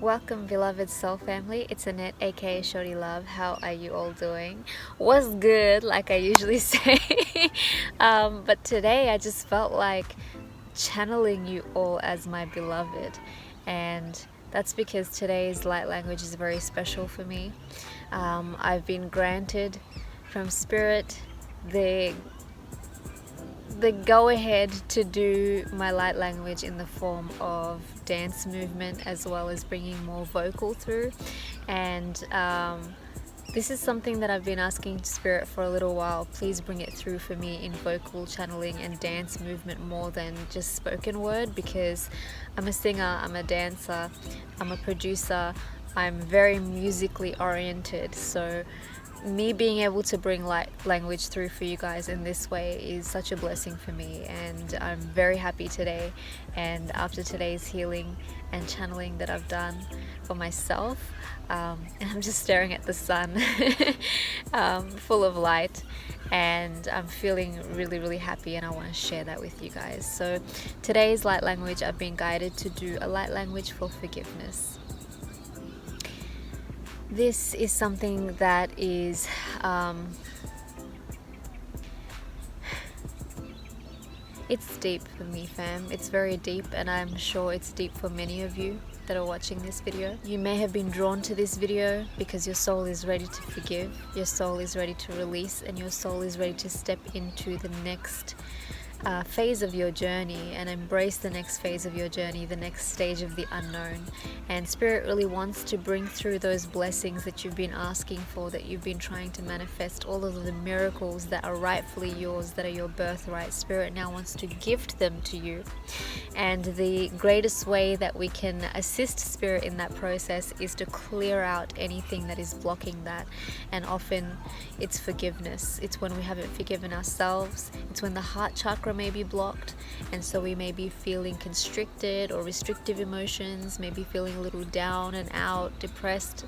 Welcome, beloved soul family. It's Annette, aka Shorty Love. How are you all doing? What's good, like I usually say. But today I just felt like channeling you all as my beloved, and that's because today's light language is very special for me. I've been granted from Spirit the go ahead to do my light language in the form of dance movement, as well as bringing more vocal through. And this is something that I've been asking Spirit for a little while. Please bring it through for me in vocal channeling and dance movement more than just spoken word, because I'm a singer, I'm a dancer, I'm a producer, I'm very musically oriented. So me being able to bring light language through for you guys in this way is such a blessing for me, and I'm very happy today. And after today's healing and channeling that I've done for myself, and I'm just staring at the sun full of light, and I'm feeling really happy, and I want to share that with you guys. So today's light language, I've been guided to do a light language for forgiveness. This is something that is it's deep for me, fam. It's very deep, and I'm sure it's deep for many of you that are watching this video. You may have been drawn to this video because your soul is ready to forgive, your soul is ready to release, and your soul is ready to step into the next phase of your journey and embrace the next phase of your journey, the next stage of the unknown. And Spirit really wants to bring through those blessings that you've been asking for, that you've been trying to manifest, all of the miracles that are rightfully yours, that are your birthright. Spirit now wants to gift them to you. And the greatest way that we can assist Spirit in that process is to clear out anything that is blocking that. And often it's forgiveness. It's when we haven't forgiven ourselves. It's when the heart chakra may be blocked, and so we may be feeling constricted or restrictive emotions, maybe feeling a little down and out, depressed,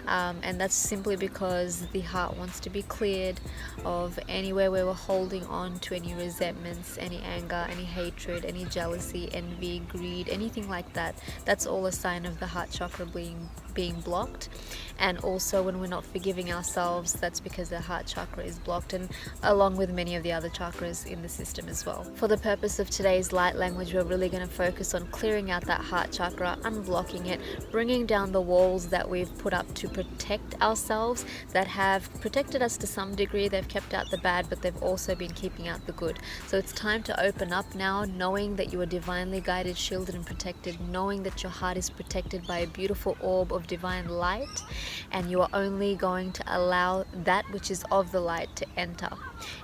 and that's simply because the heart wants to be cleared of anywhere where we're holding on to any resentments, any anger, any hatred, any jealousy, envy, greed, anything like that. That's all a sign of the heart chakra being blocked. And also when we're not forgiving ourselves, that's because the heart chakra is blocked, and along with many of the other chakras in the system as well. For the purpose of today's light language, we're really going to focus on clearing out that heart chakra, unblocking it, bringing down the walls that we've put up to protect ourselves, that have protected us to some degree. They've kept out the bad, but they've also been keeping out the good. So it's time to open up now, knowing that you are divinely guided, shielded, and protected, knowing that your heart is protected by a beautiful orb of divine light, and you are only going to allow that which is of the light to enter.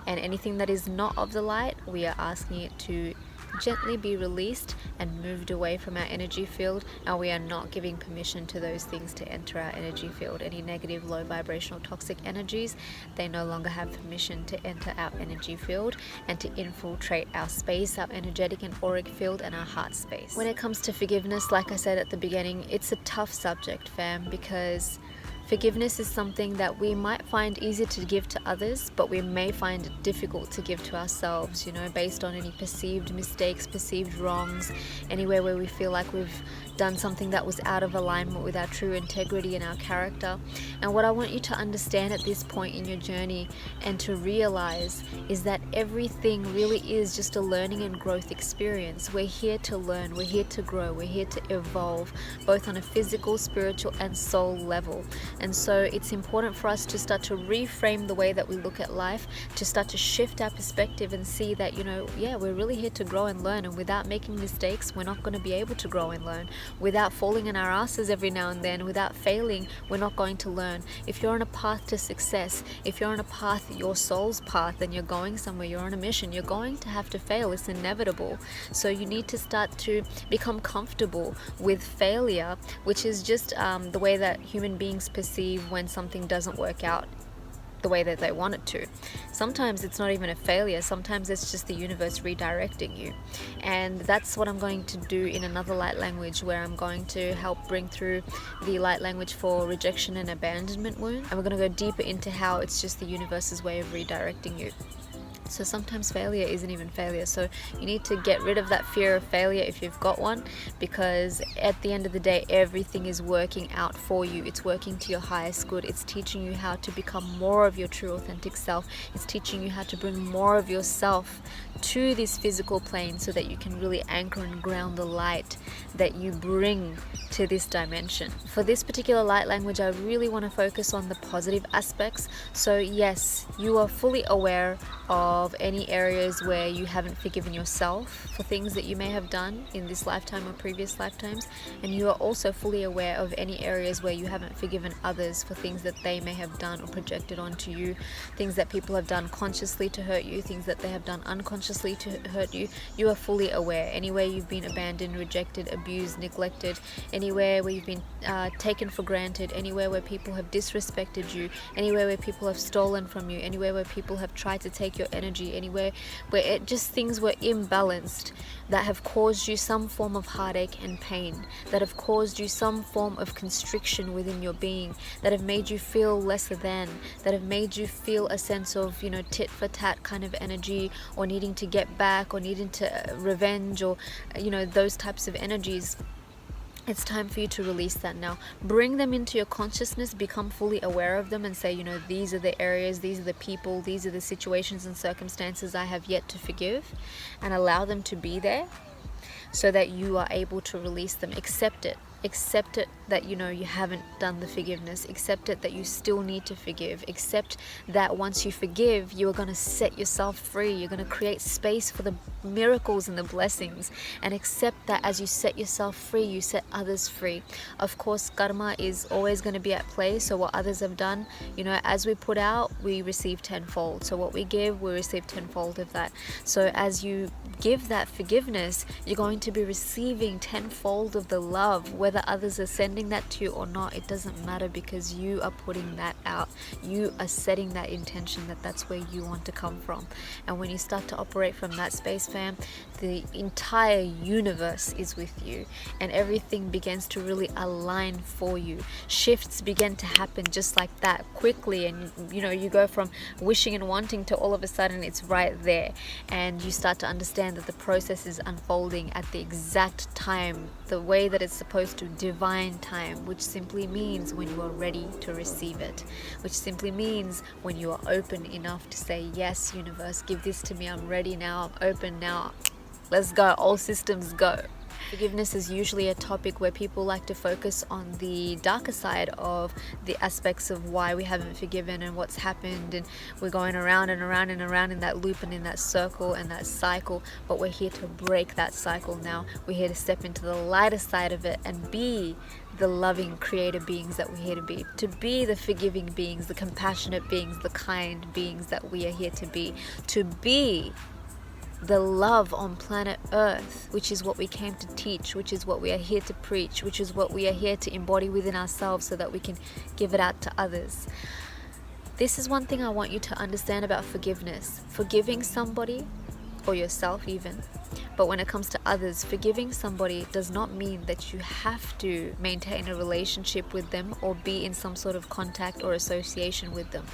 And anything that is not of the light, we are asking it to gently be released and moved away from our energy field, and we are not giving permission to those things to enter our energy field. Any negative, low vibrational, toxic energies, they no longer have permission to enter our energy field and to infiltrate our space, our energetic and auric field, and our heart space. When it comes to forgiveness, like I said at the beginning, it's a tough subject, fam, because forgiveness is something that we might find easy to give to others, but we may find it difficult to give to ourselves, based on any perceived mistakes, perceived wrongs, anywhere where we feel like we've done something that was out of alignment with our true integrity and our character. And what I want you to understand at this point in your journey and to realize is that everything really is just a learning and growth experience. We're here to learn, we're here to grow, we're here to evolve, both on a physical, spiritual, and soul level. And so it's important for us to start to reframe the way that we look at life, to start to shift our perspective and see that, we're really here to grow and learn, and without making mistakes, we're not going to be able to grow and learn. Without falling on our asses every now and then, without failing, we're not going to learn. If you're on a path to success, if you're on a path, your soul's path, and you're going somewhere, you're on a mission, you're going to have to fail. It's inevitable. So you need to start to become comfortable with failure, which is just the way that human beings perceive when something doesn't work out the way that they want it to. Sometimes it's not even a failure, sometimes it's just the universe redirecting you. And that's what I'm going to do in another light language, where I'm going to help bring through the light language for rejection and abandonment wound, and we're going to go deeper into how it's just the universe's way of redirecting you. So sometimes failure isn't even failure. So you need to get rid of that fear of failure if you've got one, because at the end of the day, everything is working out for you. It's working to your highest good. It's teaching you how to become more of your true authentic self. It's teaching you how to bring more of yourself to this physical plane so that you can really anchor and ground the light that you bring to this dimension. For this particular light language, I really want to focus on the positive aspects. So yes, you are fully aware of any areas where you haven't forgiven yourself for things that you may have done in this lifetime or previous lifetimes, and you are also fully aware of any areas where you haven't forgiven others for things that they may have done or projected onto you, things that people have done consciously to hurt you, things that they have done unconsciously to hurt you. You are fully aware. Anywhere you've been abandoned, rejected, abused, neglected, anywhere where you've been taken for granted, anywhere where people have disrespected you, anywhere where people have stolen from you, anywhere where people have tried to take your energy, anywhere where things were imbalanced, that have caused you some form of heartache and pain, that have caused you some form of constriction within your being, that have made you feel lesser than, that have made you feel a sense of, tit for tat kind of energy, or needing to get back, or needing to revenge, or those types of energies. It's time for you to release that now. Bring them into your consciousness, become fully aware of them, and say, these are the areas, these are the people, these are the situations and circumstances I have yet to forgive, and allow them to be there so that you are able to release them. Accept it. Accept it that you haven't done the forgiveness. Accept it that you still need to forgive. Accept that once you forgive, you are going to set yourself free. You're going to create space for the miracles and the blessings. And accept that as you set yourself free, you set others free. Of course, karma is always going to be at play. So what others have done, as we put out, we receive tenfold. So what we give, we receive tenfold of that. So as you give that forgiveness, you're going to be receiving tenfold of the love. Whether others are sending that to you or not, it doesn't matter, because you are putting that out. You are setting that intention that that's where you want to come from. And when you start to operate from that space, fam, the entire universe is with you, and everything begins to really align for you. Shifts begin to happen just like that, quickly, and you go from wishing and wanting to all of a sudden it's right there, and you start to understand that the process is unfolding at the exact time, the way that it's supposed to, divine time, which simply means when you are ready to receive it, which simply means when you are open enough to say, yes, universe, give this to me, I'm ready now, I'm open now, let's go, all systems go. Forgiveness is usually a topic where people like to focus on the darker side of the aspects of why we haven't forgiven and what's happened, and we're going around and around and around in that loop and in that circle and that cycle. But we're here to break that cycle now. We're here to step into the lighter side of it and be the loving creator beings that we're here to be the forgiving beings, the compassionate beings, the kind beings that we are here to be the love on planet Earth, which is what we came to teach, which is what we are here to preach, which is what we are here to embody within ourselves so that we can give it out to others. This is one thing I want you to understand about forgiveness. Forgiving somebody, or yourself even, but when it comes to others, forgiving somebody does not mean that you have to maintain a relationship with them or be in some sort of contact or association with them.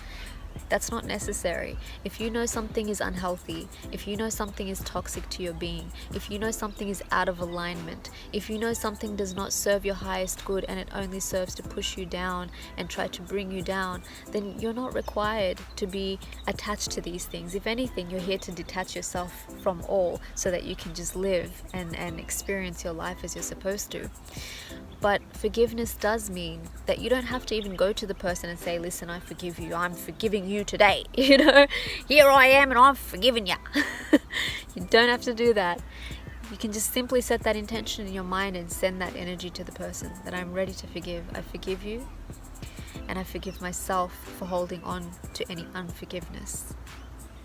That's not necessary. If you know something is unhealthy, if you know something is toxic to your being, if you know something is out of alignment, if you know something does not serve your highest good and it only serves to push you down and try to bring you down, then you're not required to be attached to these things. If anything, you're here to detach yourself from all so that you can just live and experience your life as you're supposed to. But forgiveness does mean that you don't have to even go to the person and say, listen, I forgive you. I'm forgiving you today. Here I am and I've forgiven you. You don't have to do that. You can just simply set that intention in your mind and send that energy to the person that I'm ready to forgive. I forgive you, and I forgive myself for holding on to any unforgiveness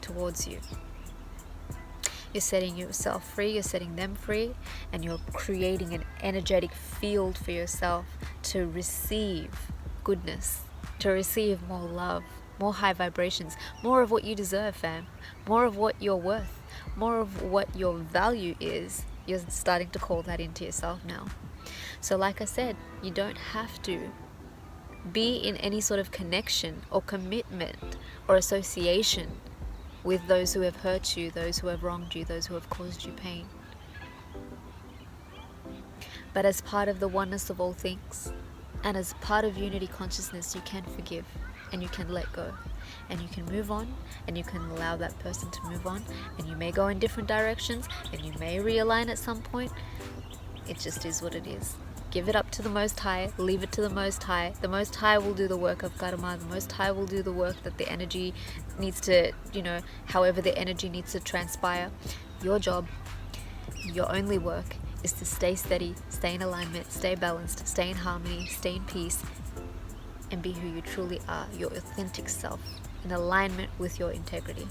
towards you. You're setting yourself free, you're setting them free, and you're creating an energetic field for yourself to receive goodness, to receive more love, more high vibrations, more of what you deserve, fam, more of what you're worth, more of what your value is. You're starting to call that into yourself now. So like I said, you don't have to be in any sort of connection or commitment or association with those who have hurt you, those who have wronged you, those who have caused you pain. But as part of the oneness of all things, and as part of unity consciousness, you can forgive and you can let go and you can move on and you can allow that person to move on, and you may go in different directions and you may realign at some point. It just is what it is. Give it up to the Most High, leave it to the Most High. The Most High will do the work of karma. The Most High will do the work that the energy needs to, however the energy needs to transpire. Your job, your only work is to stay steady, stay in alignment, stay balanced, stay in harmony, stay in peace, and be who you truly are, your authentic self, in alignment with your integrity.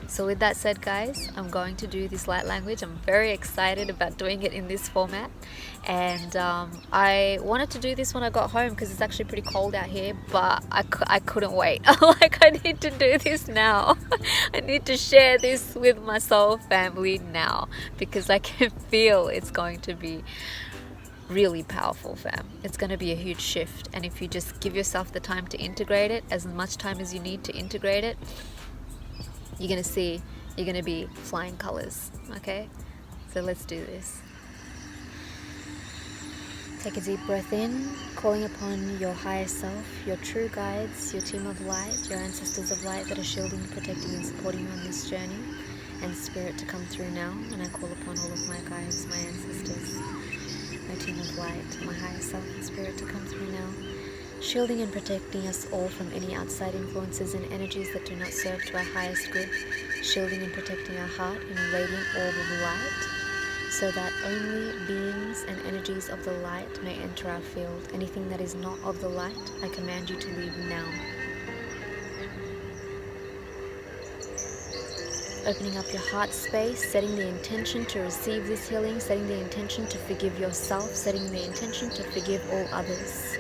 So with that said, guys, I'm going to do this light language. I'm very excited about doing it in this format, and I wanted to do this when I got home because it's actually pretty cold out here, but I couldn't wait. I need to do this now. I need to share this with my soul family now because I can feel it's going to be really powerful, fam. It's going to be a huge shift, and if you just give yourself the time to integrate it, as much time as you need to integrate it, you're going to see, you're going to be flying colors. Okay, so let's do this. Take a deep breath in, calling upon your higher self, your true guides, your team of light, your ancestors of light that are shielding, protecting and supporting you on this journey, and spirit to come through now. And I call upon all of my guides, my ancestors, my team of light, my higher self and spirit to come through now, shielding and protecting us all from any outside influences and energies that do not serve to our highest good, shielding and protecting our heart in a radiant orb of light, so that only beings and energies of the light may enter our field. Anything that is not of the light, I command you to leave now. Opening up your heart space, setting the intention to receive this healing, setting the intention to forgive yourself, setting the intention to forgive all others.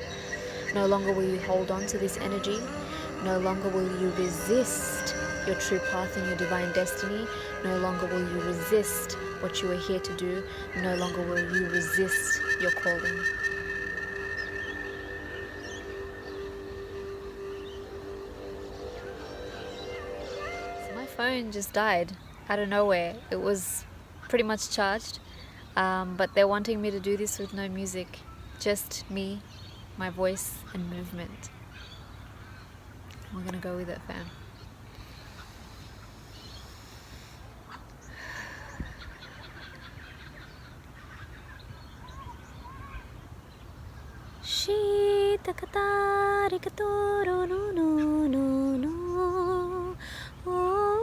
No longer will you hold on to this energy. No longer will you resist your true path and your divine destiny. No longer will you resist what you are here to do. No longer will you resist your calling. So my phone just died out of nowhere. It was pretty much charged, but they're wanting me to do this with no music, just me, my voice and movement. We're gonna go with it, fam. Shita katari katoro no no no no oh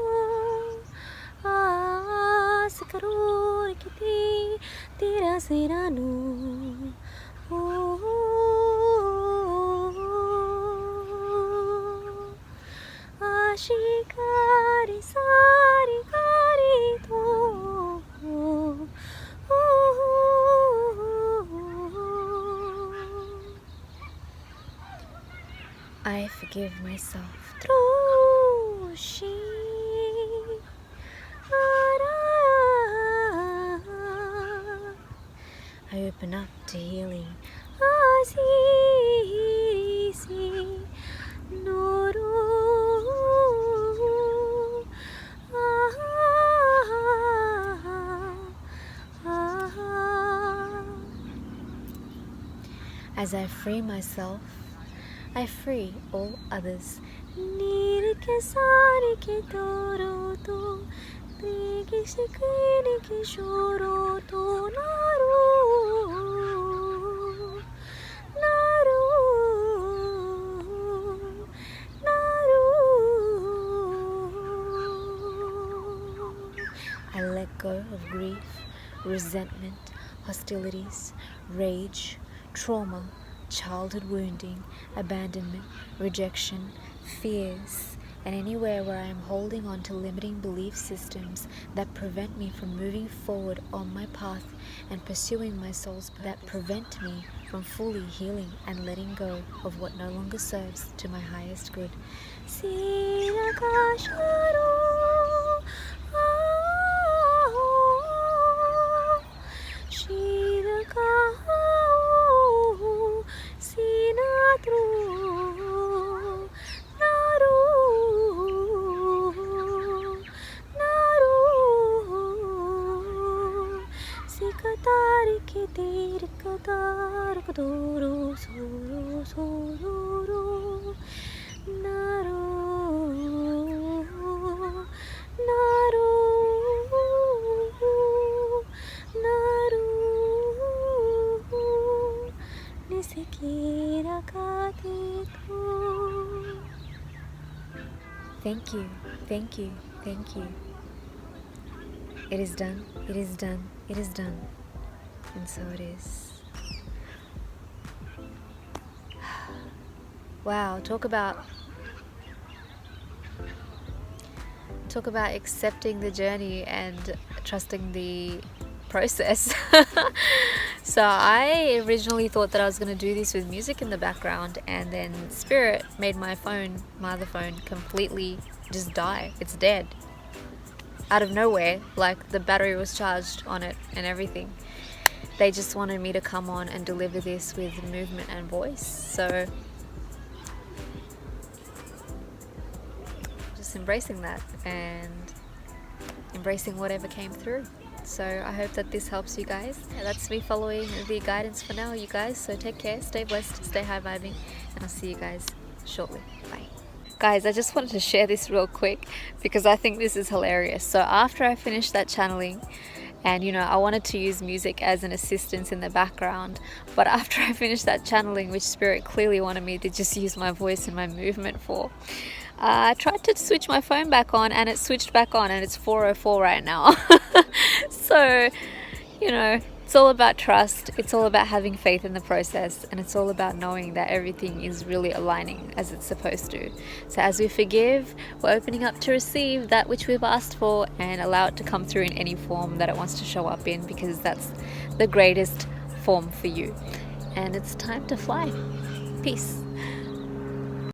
sakarori kiti tira serano Ashikari sari kari to I forgive myself through she I open up to healing. As I free myself, I free all others. I let go of grief, resentment, hostilities, rage, trauma, childhood wounding, abandonment, rejection, fears, and anywhere where I am holding on to limiting belief systems that prevent me from moving forward on my path and pursuing my soul's purpose, that prevent me from fully healing and letting go of what no longer serves to my highest good. 서로 서로로 나로 나로 나로 니세키라가데도. Thank you, thank you, thank you. It is done, it is done, it is done. And so it is. Wow, talk about accepting the journey and trusting the process. So I originally thought that I was going to do this with music in the background, and then Spirit made my other phone completely just die. It's dead out of nowhere. Like, the battery was charged on it and everything. They just wanted me to come on and deliver this with movement and voice. So just embracing that and embracing whatever came through. So I hope that this helps you guys. Yeah, that's me following the guidance for now, you guys. So take care, stay blessed, stay high vibing, and I'll see you guys shortly. Bye. Guys, I just wanted to share this real quick because I think this is hilarious. So after I finished that channeling, and I wanted to use music as an assistance in the background, but after I finished that channeling, which Spirit clearly wanted me to just use my voice and my movement for, I tried to switch my phone back on, and it switched back on, and it's 4:04 right now. So, it's all about trust. It's all about having faith in the process, and it's all about knowing that everything is really aligning as it's supposed to. So as we forgive, we're opening up to receive that which we've asked for and allow it to come through in any form that it wants to show up in, because that's the greatest form for you. And it's time to fly. Peace.